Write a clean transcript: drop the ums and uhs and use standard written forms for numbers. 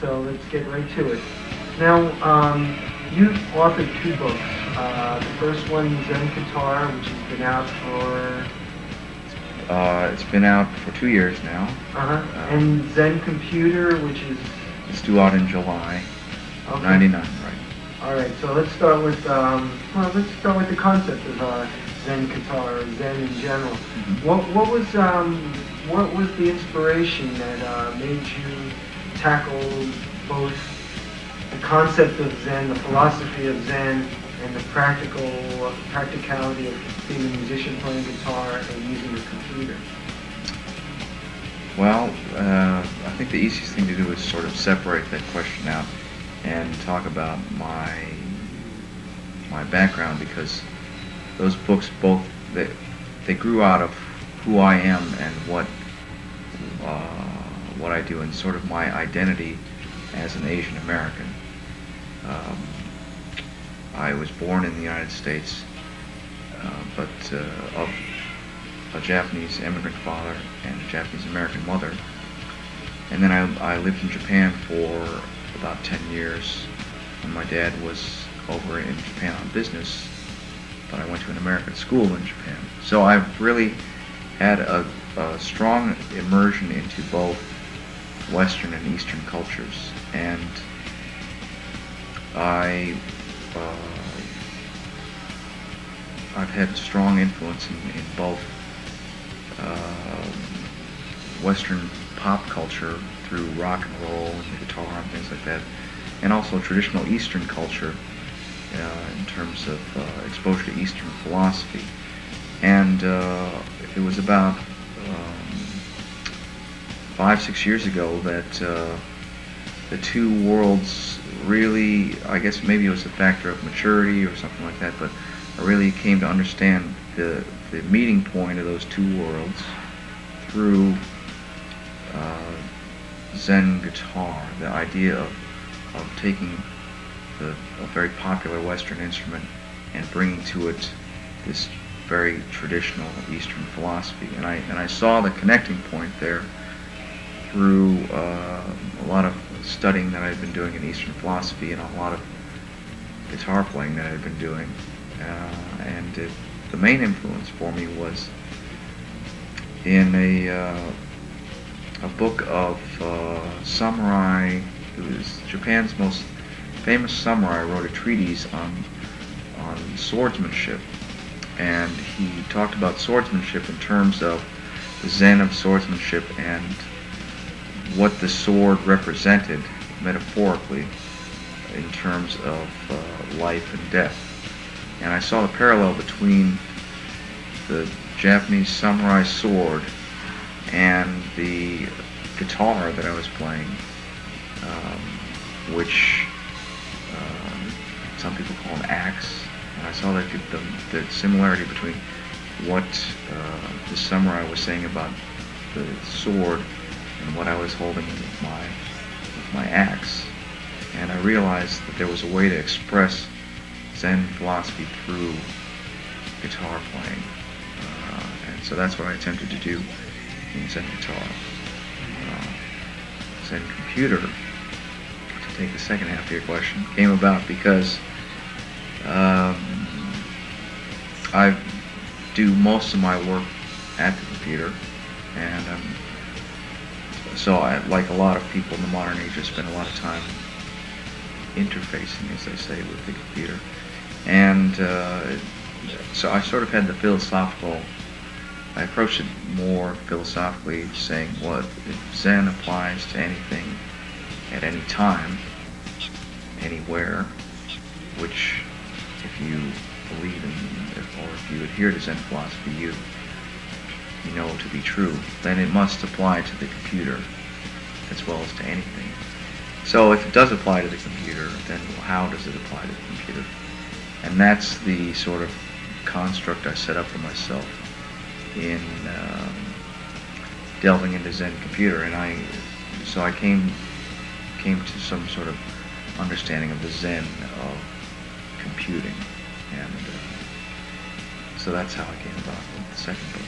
so let's get right to it. Now, you authored 2 books. The first one, Zen Guitar, which has been out for... It's been out for 2 years now. And Zen Computer, which is... It's due out in July, okay. '99, right. All right, so let's start with the concept of Zen Guitar, or Zen in general. What was the inspiration that made you tackle both the concept of Zen, the philosophy of Zen, and the practicality of being a musician playing guitar and using a computer? Well, I think the easiest thing to do is sort of separate that question out and talk about my background, because those books both they grew out of who I am and what I do, and sort of my identity as an Asian American. I was born in the United States, but of a Japanese immigrant father and a Japanese American mother, and then I lived in Japan for about 10 years, and my dad was over in Japan on business, but I went to an American school in Japan. So I've really had a strong immersion into both Western and Eastern cultures, and I've had a strong influence in both Western pop culture through rock and roll and the guitar and things like that, and also traditional Eastern culture in terms of exposure to Eastern philosophy. And it was about 5-6 years ago that the two worlds really, I guess maybe it was a factor of maturity or something like that, but I really came to understand the meeting point of those two worlds through Zen guitar, the idea of taking a very popular Western instrument and bringing to it this very traditional Eastern philosophy. And I saw the connecting point there through a lot of studying that I'd been doing in Eastern philosophy and a lot of guitar playing that I'd been doing. The main influence for me was in a book of samurai. It was Japan's most famous samurai wrote a treatise on swordsmanship, and he talked about swordsmanship in terms of the Zen of swordsmanship and what the sword represented metaphorically in terms of life and death. And I saw the parallel between the Japanese samurai sword and the guitar that I was playing, which some people call an axe. And I saw that the similarity between what the samurai was saying about the sword and what I was holding with my axe. And I realized that there was a way to express Zen philosophy through guitar playing. And so that's what I attempted to do in Zen guitar. Zen computer, to take the second half of your question, came about because I do most of my work at the computer, and so I, like a lot of people in the modern age, I spend a lot of time interfacing, as they say, with the computer. And so I sort of had the philosophical, I approached it more philosophically, saying, well, if Zen applies to anything at any time, anywhere, which if you believe in, or if you adhere to Zen philosophy, you know to be true, then it must apply to the computer as well as to anything. So if it does apply to the computer, then how does it apply to the computer? And that's the sort of construct I set up for myself in delving into Zen computer. And so I came to some sort of understanding of the Zen of computing, and so that's how I came about with the second book.